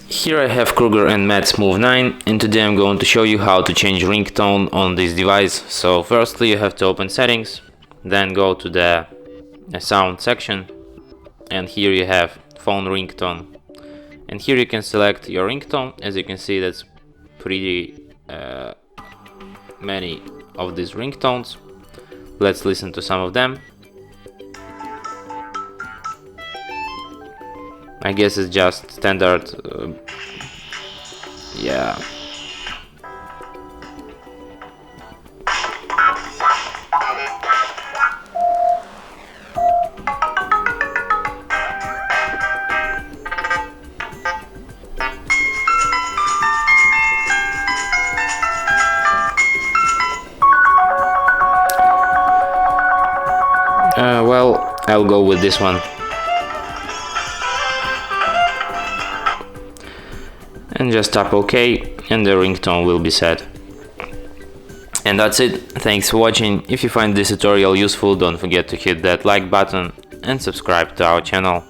Here I have KRUGER MATZ Move 9, and today I'm going to show you how to change ringtone on this device. So firstly you have to open settings, then go to the sound section, and here you have phone ringtone, and here you can select your ringtone. As you can see, that's pretty many of these ringtones. Let's listen to some of them. I guess it's just standard, yeah. Well, I'll go with this one. And just tap OK, and the ringtone will be set. And that's it. Thanks for watching. If you find this tutorial useful, don't forget to hit that like button and subscribe to our channel.